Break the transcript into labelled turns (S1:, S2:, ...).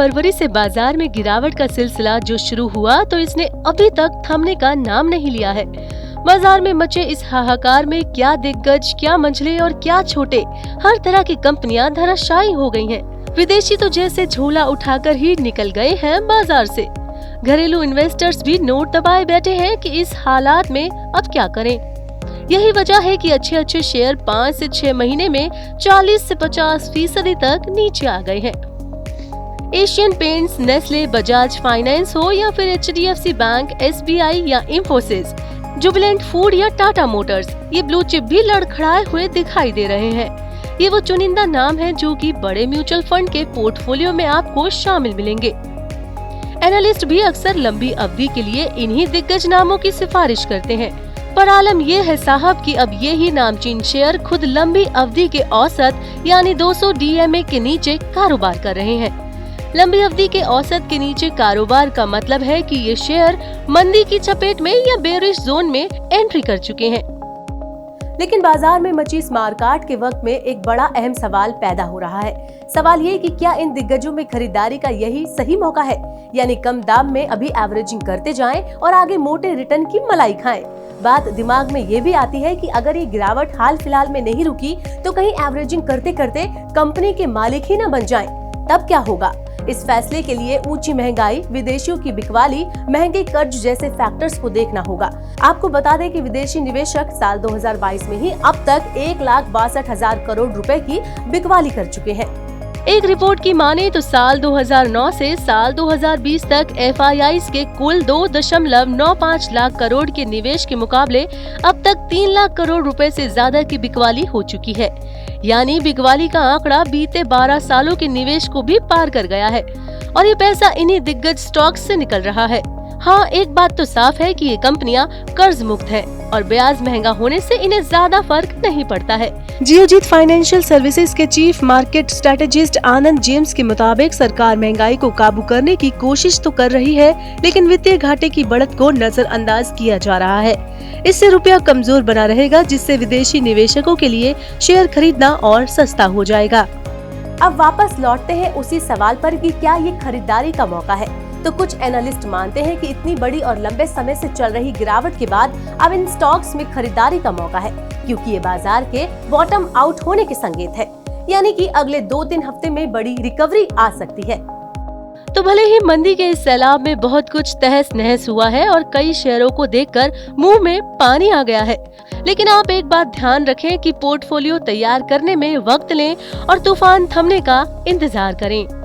S1: फरवरी से बाजार में गिरावट का सिलसिला जो शुरू हुआ तो इसने अभी तक थमने का नाम नहीं लिया है। बाजार में मचे इस हाहाकार में क्या दिग्गज, क्या मंझले और क्या छोटे, हर तरह की कंपनियां धराशायी हो गई हैं। विदेशी तो जैसे झोला उठाकर ही निकल गए हैं बाजार से। घरेलू इन्वेस्टर्स भी नोट दबाए बैठे हैं कि इस हालात में अब क्या करें। यही वजह है कि अच्छे शेयर 5 से 6 महीने में 40 से 50% तक नीचे आ गए हैं। Asian paints, Nestle, Bajaj finance हो या फिर HDFC बैंक, SBI या इंफोसिस, जुबिलेंट फूड या टाटा मोटर्स, ये ब्लू चिप भी लड़खड़ाए हुए दिखाई दे रहे हैं। ये वो चुनिंदा नाम हैं जो कि बड़े म्यूचुअल फंड के पोर्टफोलियो में आपको शामिल मिलेंगे। एनालिस्ट भी अक्सर लंबी अवधि के लिए इन्हीं दिग्गज नामों की सिफारिश करते हैं। पर आलम ये है साहब कि अब ये ही नामचीन शेयर खुद लंबी अवधि के औसत यानी 200 DMA के नीचे कारोबार कर रहे हैं। लंबी अवधि के औसत के नीचे कारोबार का मतलब है कि ये शेयर मंदी की चपेट में या बेरिश जोन में एंट्री कर चुके हैं। लेकिन बाजार में मची इस मारकाट के वक्त में एक बड़ा अहम सवाल पैदा हो रहा है। सवाल ये कि क्या इन दिग्गजों में खरीदारी का यही सही मौका है, यानी कम दाम में अभी एवरेजिंग करते जाएं और आगे मोटे रिटर्न की मलाई खाएं। बात दिमाग में ये भी आती है कि अगर ये गिरावट हाल फिलहाल में नहीं रुकी तो कहीं एवरेजिंग करते करते कंपनी के मालिक ही न बन जाएं, तब क्या होगा। इस फैसले के लिए ऊंची महंगाई, विदेशियों की बिकवाली, महंगे कर्ज जैसे फैक्टर्स को देखना होगा। आपको बता दें कि विदेशी निवेशक साल 2022 में ही अब तक 1,62,000 करोड़ रुपए की बिकवाली कर चुके हैं। एक रिपोर्ट की माने तो साल 2009 से साल 2020 तक FIIs के कुल 2.95 लाख करोड़ के निवेश के मुकाबले अब तक 3 लाख करोड़ रुपए से ज्यादा की बिकवाली हो चुकी है। यानी बिकवाली का आंकड़ा बीते 12 सालों के निवेश को भी पार कर गया है और ये पैसा इन्हीं दिग्गज स्टॉक्स से निकल रहा है। हाँ, एक बात तो साफ है कि ये कंपनियां कर्ज मुक्त हैं और ब्याज महंगा होने से इन्हें ज्यादा फर्क नहीं पड़ता है। जियोजीत फाइनेंशियल सर्विसेज के चीफ मार्केट स्ट्रेटेजिस्ट आनंद जेम्स के मुताबिक सरकार महंगाई को काबू करने की कोशिश तो कर रही है, लेकिन वित्तीय घाटे की बढ़त को नजरअंदाज किया जा रहा है। इससे रुपया कमजोर बना रहेगा, जिससे विदेशी निवेशकों के लिए शेयर खरीदना और सस्ता हो जाएगा। अब वापस लौटते हैं उसी सवाल पर कि क्या ये खरीदारी का मौका है। तो कुछ एनालिस्ट मानते हैं कि इतनी बड़ी और लंबे समय से चल रही गिरावट के बाद अब इन स्टॉक्स में खरीदारी का मौका है, क्योंकि ये बाजार के बॉटम आउट होने के संकेत है, यानी कि अगले 2-3 हफ्ते में बड़ी रिकवरी आ सकती है। तो भले ही मंदी के इस सैलाब में बहुत कुछ तहस नहस हुआ है और कई शेयरों को देखकर मुंह में पानी आ गया है, लेकिन आप एक बात ध्यान रखें कि पोर्टफोलियो तैयार करने में वक्त लें और तूफान थमने का इंतजार करें।